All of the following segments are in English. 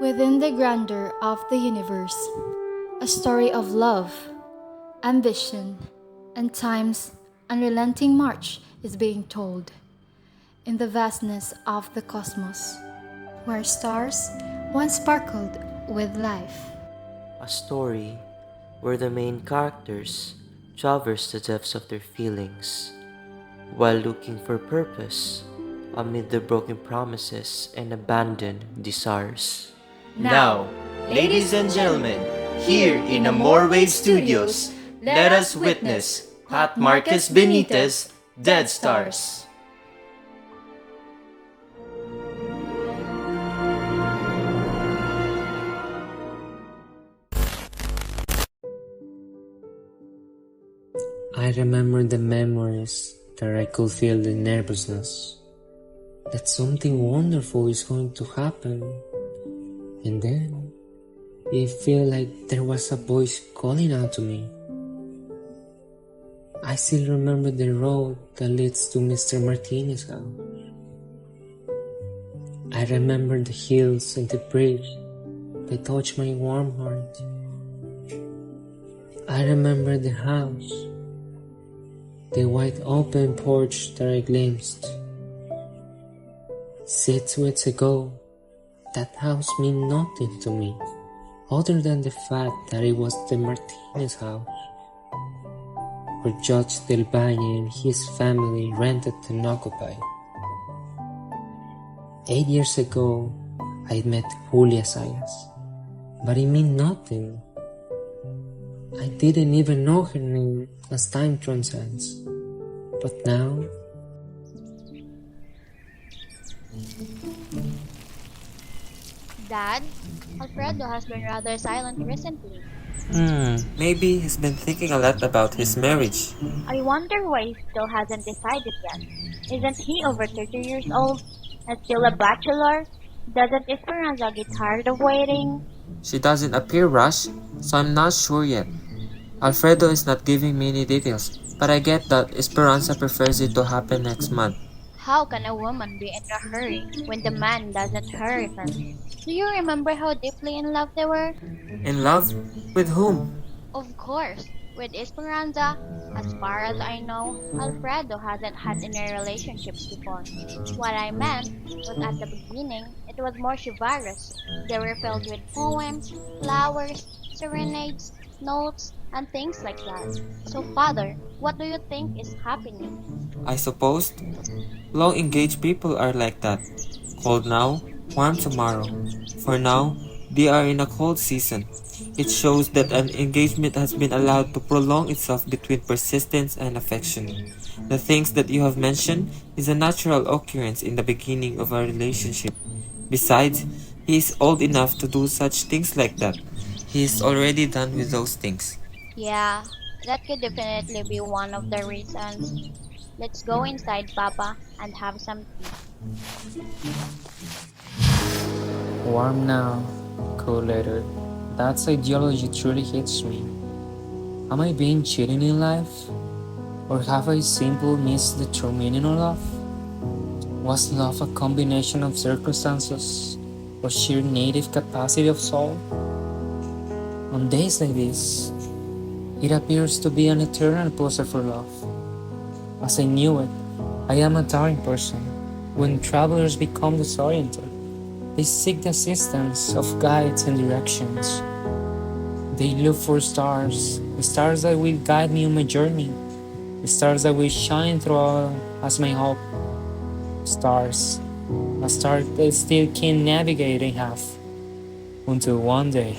Within the grandeur of the universe, a story of love, ambition, and time's unrelenting march is being told. In the vastness of the cosmos, where stars once sparkled with life. A story where the main characters traverse the depths of their feelings while looking for purpose amid the broken promises and abandoned desires. Now, ladies and gentlemen, here in Amor Wave Studios, let us witness Hot Marquez Benitez, Dead Stars. I remember the memories that I could feel the nervousness, that something wonderful is going to happen. And then, it felt like there was a voice calling out to me. I still remember the road that leads to Mr. Martinez's house. I remember the hills and the bridge that touched my warm heart. I remember the house, the wide open porch that I glimpsed. 6 weeks ago, that house meant nothing to me, other than the fact that it was the Martinez house, where Judge Del Valle and his family rented and occupied. 8 years ago, I met Julia Sayas, but it meant nothing. I didn't even know her name as time transcends. But now, Dad, Alfredo has been rather silent recently. Maybe he's been thinking a lot about his marriage. I wonder why he still hasn't decided yet. Isn't he over 30 years old and still a bachelor? Doesn't Esperanza get tired of waiting? She doesn't appear rushed, so I'm not sure yet. Alfredo is not giving me any details, but I get that Esperanza prefers it to happen next month. How can a woman be in a hurry when the man doesn't hurry her? Do you remember how deeply in love they were? In love? With whom? Of course, with Esperanza. As far as I know, Alfredo hasn't had any relationships before. What I meant was at the beginning, it was more chivalrous. They were filled with poems, flowers, serenades, notes, and things like that. So, Father, what do you think is happening? I suppose long engaged people are like that. Cold now, warm tomorrow. For now, they are in a cold season. It shows that an engagement has been allowed to prolong itself between persistence and affection. The things that you have mentioned is a natural occurrence in the beginning of a relationship. Besides, he is old enough to do such things like that. He is already done with those things. Yeah, that could definitely be one of the reasons. Let's go inside, Papa, and have some tea. warm now, cool later. That ideology truly hits me. Am I being cheated in life? Or have I simply missed the true meaning of love? Was love a combination of circumstances or sheer native capacity of soul? On days like this, it appears to be an eternal pursuit for love. As I knew it, I am a daring person. When travelers become disoriented, they seek the assistance of guides and directions. They look for stars, the stars that will guide me on my journey, the stars that will shine through as my hope. Stars, a star that still can navigate in half, until one day.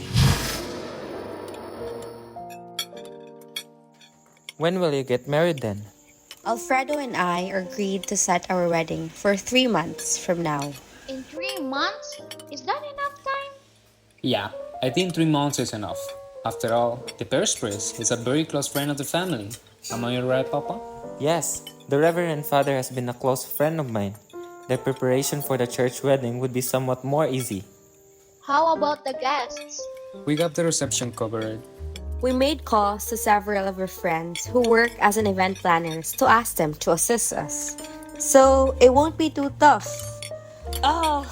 When will you get married then? Alfredo and I agreed to set our wedding for 3 months from now. In 3 months? Is that enough time? Yeah, I think 3 months is enough. After all, the parish priest is a very close friend of the family. Am I right, Papa? Yes, the Reverend Father has been a close friend of mine. The preparation for the church wedding would be somewhat more easy. How about the guests? We got the reception covered. We made calls to several of our friends who work as an event planners to ask them to assist us. So it won't be too tough. Oh,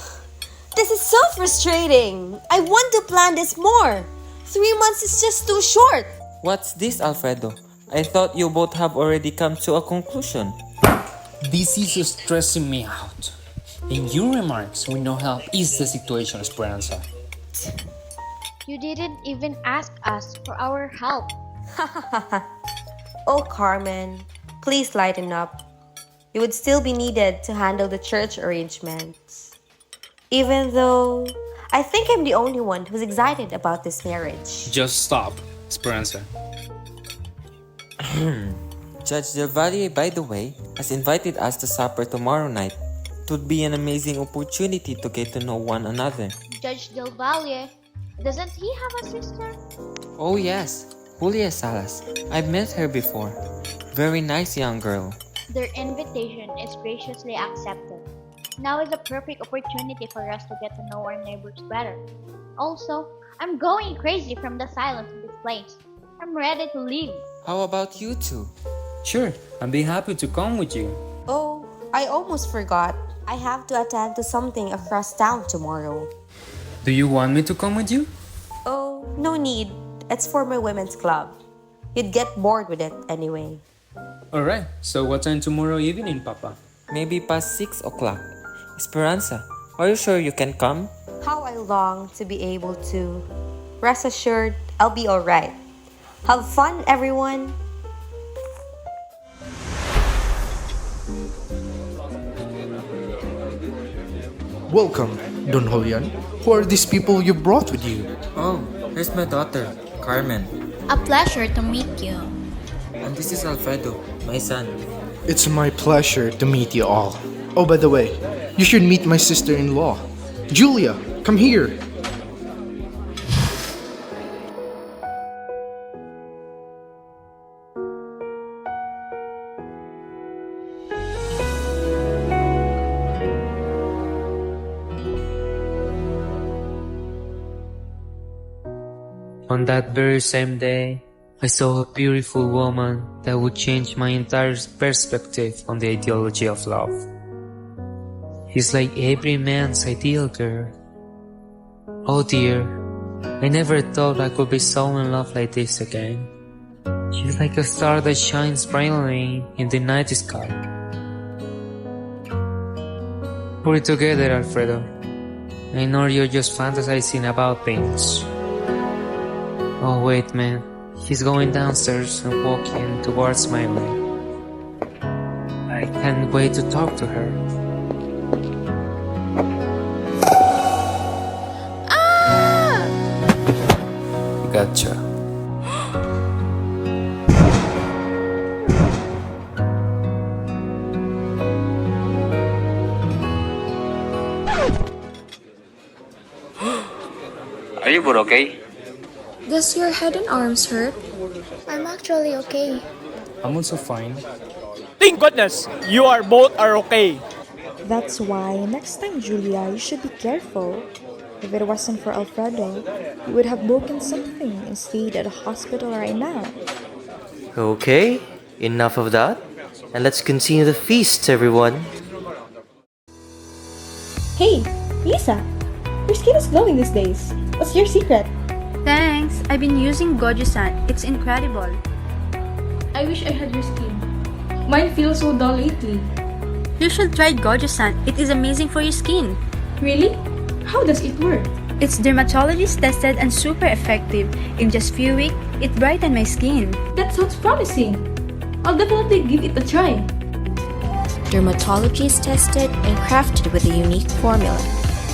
the This is so frustrating. I want to plan this more. 3 months is just too short. What's this, Alfredo? I thought you both have already come to a conclusion. This is stressing me out. In your remarks, with no help is the situation, Esperanza. You didn't even ask us for our help. Oh, Carmen, please lighten up. You would still be needed to handle the church arrangements. Even though I think I'm the only one who's excited about this marriage. Just stop, Esperanza. Judge Del Valle, by the way, has invited us to supper tomorrow night. It would be an amazing opportunity to get to know one another. Judge Del Valle, doesn't he have a sister? Oh yes, Julia Salas. I've met her before. Very nice young girl. Their invitation is graciously accepted. Now is a perfect opportunity for us to get to know our neighbors better. Also, I'm going crazy from the silence of this place. I'm ready to leave. How about you two? Sure, I'd be happy to come with you. Oh, I almost forgot. I have to attend to something across town tomorrow. Do you want me to come with you? Oh, no need. It's for my women's club. You'd get bored with it anyway. Alright, so what time tomorrow evening, Papa? Maybe past 6 o'clock. Esperanza, are you sure you can come? How I long to be able to. Rest assured, I'll be alright. Have fun, everyone! Welcome, Don Julian. Who are these people you brought with you? Oh, here's my daughter, Carmen. A pleasure to meet you. And this is Alfredo, my son. It's my pleasure to meet you all. Oh, by the way, you should meet my sister-in-law. Julia, come here. On that very same day, I saw a beautiful woman that would change my entire perspective on the ideology of love. She's like every man's ideal girl. Oh dear, I never thought I could be so in love like this again. She's like a star that shines brightly in the night sky. Put it together, Alfredo. I know you're just fantasizing about things. Oh wait, man. He's going downstairs and walking towards my way. I can't wait to talk to her. Gotcha. Are you both okay? Does your head and arms hurt? I'm actually okay. I'm also fine. Thank goodness you are both okay. That's why next time, Julia, you should be careful. If it wasn't for Alfredo, you would have broken something and stayed at a hospital right now. Okay, enough of that. And let's continue the feast, everyone. Hey, Lisa! Your skin is glowing these days. What's your secret? Thanks! I've been using Goju-san. It's incredible. I wish I had your skin. Mine feels so dull lately. You should try Goju-san. It is amazing for your skin. Really? How does it work? It's dermatologist tested and super effective. In just few weeks, it brightened my skin. That sounds promising. I'll definitely give it a try. Dermatologist tested and crafted with a unique formula.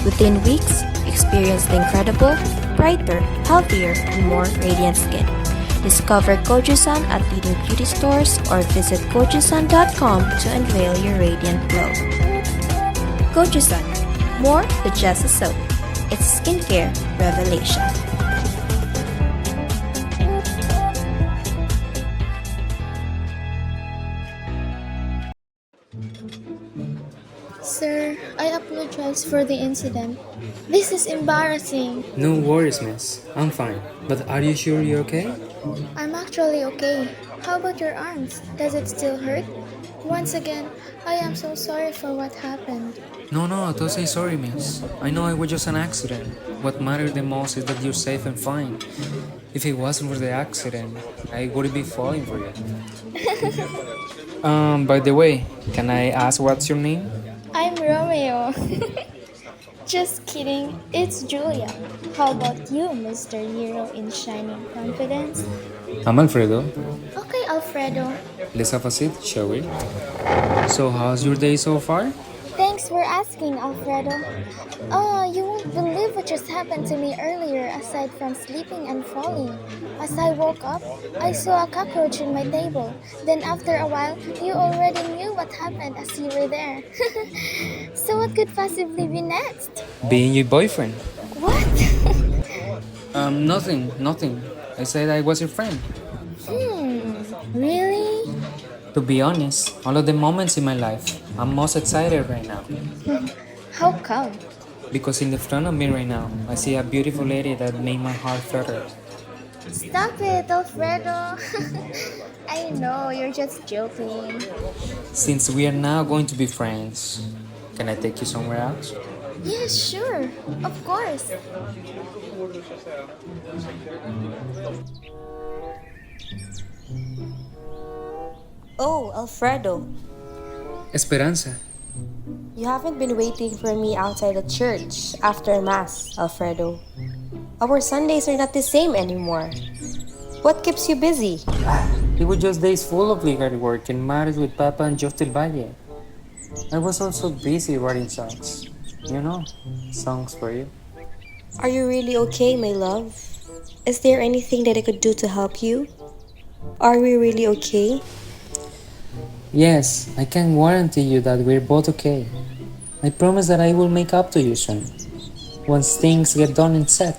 Within weeks, experience the incredible, brighter, healthier, and more radiant skin. Discover Goju-san at leading beauty stores or visit gojusan.com to unveil your radiant glow. Goju-san, more than just a soap. It's skincare revelation. Sir, I apologize for the incident. This is embarrassing. No worries, miss. I'm fine. But are you sure you're okay? I'm actually okay. How about your arms? Does it still hurt? Once again, I am so sorry for what happened. No, don't say sorry, miss. I know it was just an accident. What matters the most is that you're safe and fine. If it wasn't for the accident, I wouldn't be falling for you. By the way, can I ask what's your name? I'm Romeo. Just kidding, it's Julia. How about you, Mr. Hero in shining confidence? I'm Alfredo. Okay, Alfredo. Let's have a seat, shall we? So, how's your day so far? Thanks for asking, Alfredo. You won't believe what just happened to me earlier aside from sleeping and falling. As I woke up, I saw a cockroach in my table. Then after a while, you already knew what happened as you were there. So what could possibly be next? Being your boyfriend. What? Nothing. I said I was your friend. Really? To be honest, all of the moments in my life, I'm most excited right now. How come? Because in the front of me right now, I see a beautiful lady that made my heart flutter. Stop it, Alfredo. I know, you're just joking. Since we are now going to be friends, can I take you somewhere else? Yeah, sure. Of course. Oh, Alfredo. Esperanza. You haven't been waiting for me outside the church after Mass, Alfredo. Our Sundays are not the same anymore. What keeps you busy? It was just days full of legal work and matters with Papa and Justin Valle. I was also busy writing songs. You know, songs for you. Are you really okay, my love? Is there anything that I could do to help you? Are we really okay? Yes, I can guarantee you that we're both okay. I promise that I will make up to you soon, once things get done and set.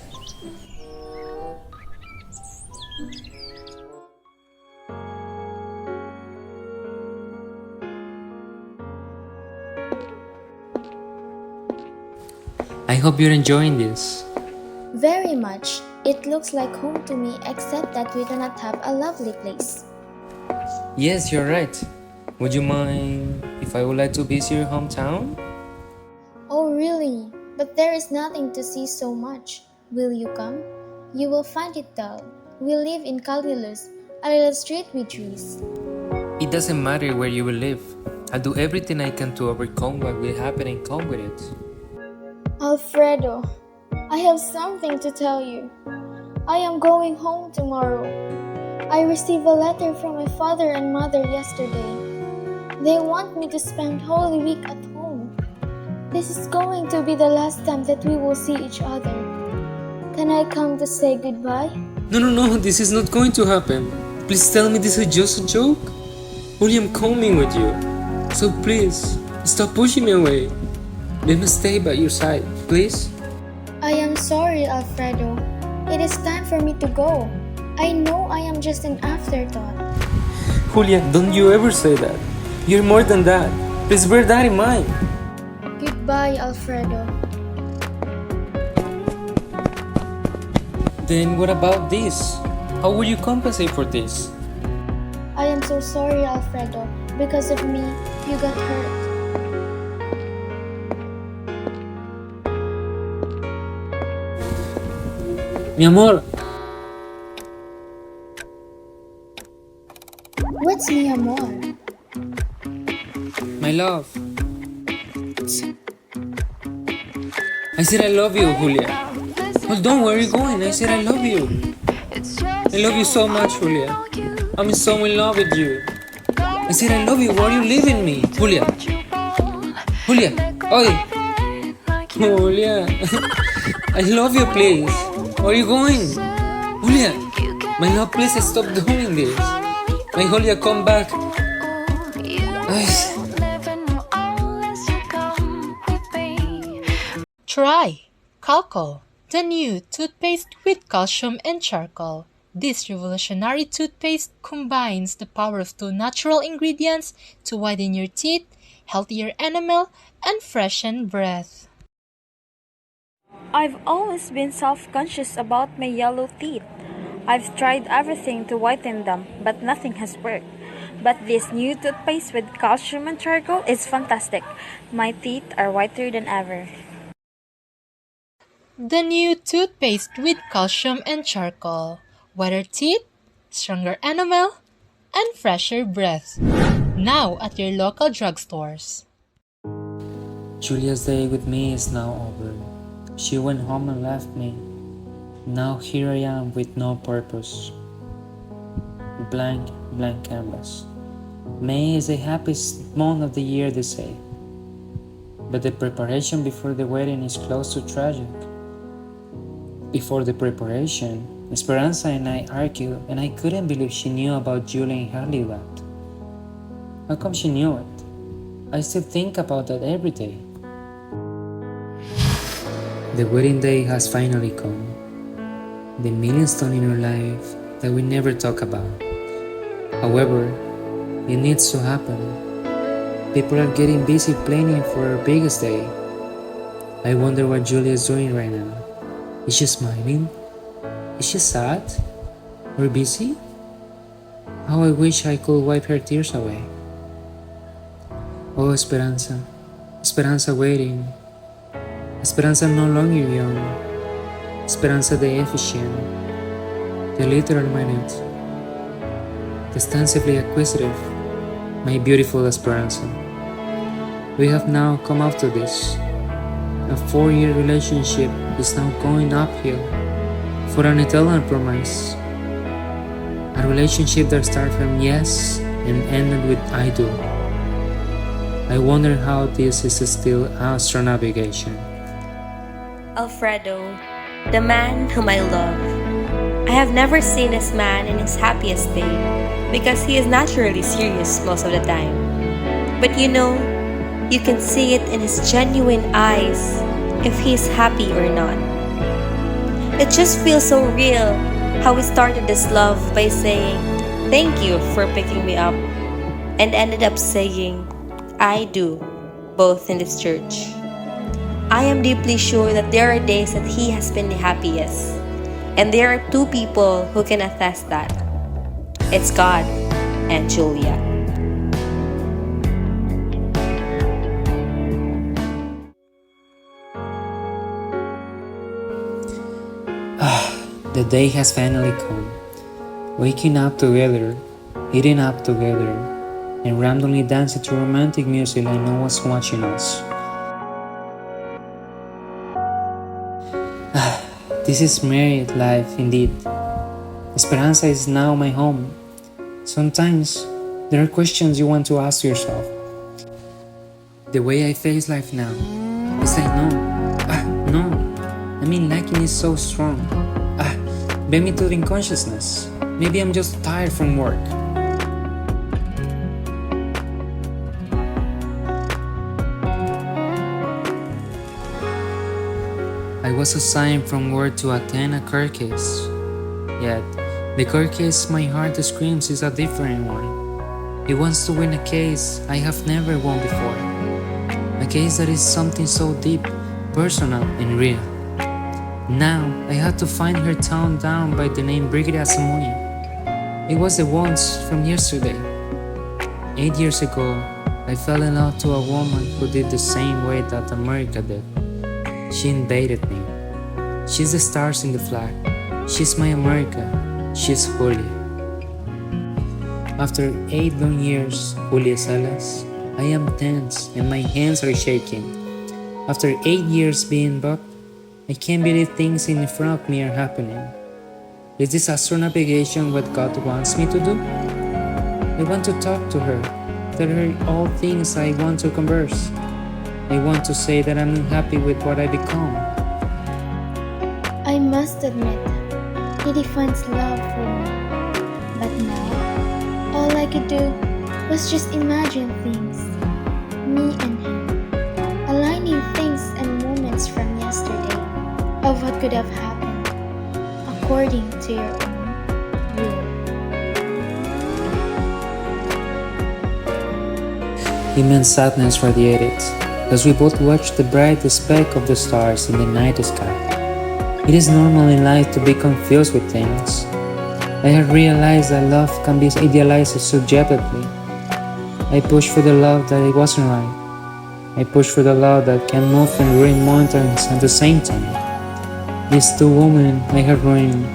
I hope you're enjoying this. Very much. It looks like home to me, except that we do not have a lovely place. Yes, you're right. Would you mind if I would like to visit your hometown? Oh, really? But there is nothing to see so much. Will you come? You will find it dull. We live in Calleja, a little street with trees. It doesn't matter where you will live. I'll do everything I can to overcome what will happen and come with it. Alfredo, I have something to tell you. I am going home tomorrow. I received a letter from my father and mother yesterday. They want me to spend Holy Week at home. This is going to be the last time that we will see each other. Can I come to say goodbye? No, this is not going to happen. Please tell me this is just a joke. Only I'm coming with you. So please, stop pushing me away. Let me stay by your side, please. I am sorry, Alfredo. It is time for me to go. I know I am just an afterthought. Julia, don't you ever say that. You're more than that. Please bear that in mind. Goodbye, Alfredo. Then what about this? How will you compensate for this? I am so sorry, Alfredo. Because of me, you got hurt. Mi amor. What's mi amor? My love. I said I love you, Julia. Hold on, where are you going? I said I love you. I love you so much, Julia. I'm so in love with you. I said I love you. Why are you leaving me? Julia. Oi. Julia. I love you, please. Where are you going? Julia. My love, please stop doing this. My Julia, come back. Try Calcol, the new toothpaste with calcium and charcoal. This revolutionary toothpaste combines the power of two natural ingredients to whiten your teeth, healthier enamel, and freshen breath. I've always been self-conscious about my yellow teeth. I've tried everything to whiten them, but nothing has worked. But this new toothpaste with calcium and charcoal is fantastic. My teeth are whiter than ever. The new toothpaste with calcium and charcoal. Whiter teeth, stronger enamel, and fresher breath. Now at your local drugstores. Julia's day with me is now over. She went home and left me. Now here I am with no purpose. Blank, blank canvas. May is the happiest month of the year, they say. But the preparation before the wedding is close to tragic. Before the preparation, Esperanza and I argued, and I couldn't believe she knew about Juliane and Harley that. How come she knew it? I still think about that every day. The wedding day has finally come. The milestone in our life that we never talk about. However, it needs to happen. People are getting busy planning for our biggest day. I wonder what Julia is doing right now. Is she smiling? Is she sad? Or busy? How I wish I could wipe her tears away. Oh, Esperanza. Esperanza waiting. Esperanza no longer young. Esperanza the efficient. The literal-minded. The extensively acquisitive. My beautiful Esperanza. We have now come up to this. A 4-year relationship is now going uphill for an Italian promise. A relationship that started from yes and ended with I do. I wonder how this is still astronavigation. Alfredo, the man whom I love. I have never seen this man in his happiest day because he is naturally serious most of the time. But you know, you can see it in his genuine eyes if he's happy or not. It just feels so real how we started this love by saying, "Thank you for picking me up," and ended up saying, "I do," both in this church. I am deeply sure that there are days that he has been the happiest, and there are two people who can attest that. It's God and Julia. The day has finally come. Waking up together, eating up together, and randomly dancing to romantic music like no one's watching us. This is married life indeed. Esperanza is now my home. Sometimes there are questions you want to ask yourself. The way I face life now is like no. I mean, liking is so strong. Bring me to the unconsciousness. Maybe I'm just tired from work. I was assigned from work to attend a court case. Yet, the court case my heart screams is a different one. It wants to win a case I have never won before. A case that is something so deep, personal, and real. Now, I had to find her town down by the name Bhergel. It was the ones from yesterday. 8 years ago, I fell in love to a woman who did the same way that America did. She invaded me. She's the stars in the flag. She's my America. She's Julia. After 8 long years, Julia Salas, I am tense and my hands are shaking. After 8 years being bought, I can't believe things in front of me are happening. Is this astronavigation what God wants me to do? I want to talk to her, tell her all things I want to converse. I want to say that I'm unhappy with what I become. I must admit, he defines love for me. But now, all I could do was just imagine things. Me and him, aligning things and moments from yesterday of what could have happened, according to your own will. Immense sadness radiated as we both watched the bright speck of the stars in the night sky. It is normal in life to be confused with things. I have realized that love can be idealized subjectively, I pushed for the love that it wasn't right. I pushed for the love that can move and ruin mountains at the same time. These two women I have ruined.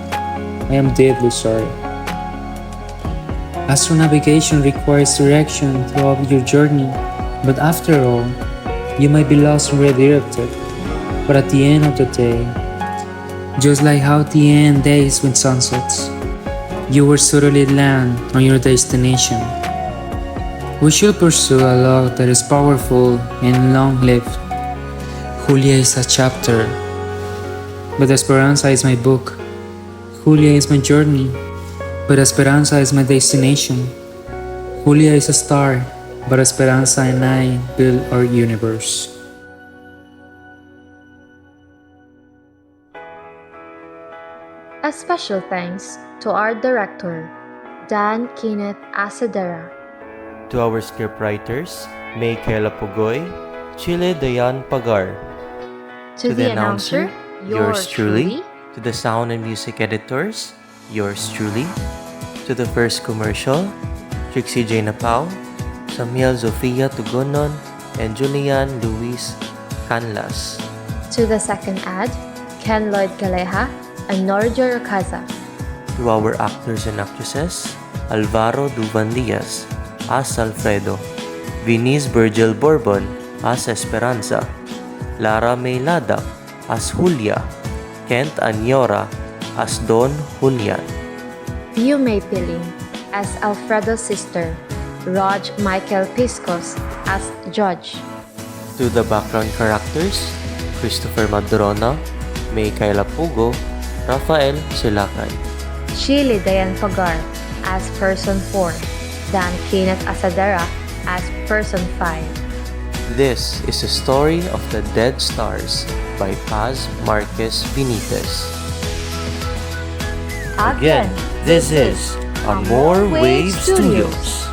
I am deeply sorry. Astronavigation requires direction throughout your journey, but after all, you might be lost and redirected. But at the end of the day, just like how the end days with sunsets, you will certainly land on your destination. We should pursue a love that is powerful and long-lived. Julia is a chapter, but Esperanza is my book. Julia is my journey, but Esperanza is my destination. Julia is a star, but Esperanza and I build our universe. A special thanks to our director, Kenneth Asidera. To our scriptwriters, Mae Khylla Pogo, Chile, Dianne, Pagar. To the announcer, yours truly. To the sound and music editors, yours truly. To the first commercial, Trixie Apao, Samelle, Zophia, Togonon, and Juliane, Luoise, Canlas. To the second ad, Lloyd, Calleja, and Norejoy, Racaza. To our actors and actresses, Alvaro, Duvan, Diaz as Alfredo, Venice, Bhergel, Borbon as Esperanza, Lara Maylada as Julia, Kent Anyora as Don Julian, Mae Khylla as Alfredo's sister, Michael Piscos as Judge. To the background characters, Christopher Madrona, Mae Khylla Pogo, Raphael Cellacay, Chile, Dianne Pagar as Person 4, Kenneth Asidera as Person 5. This is a story of the Dead Stars by Marquez Benitez. Again, this is Amor Wave Studios.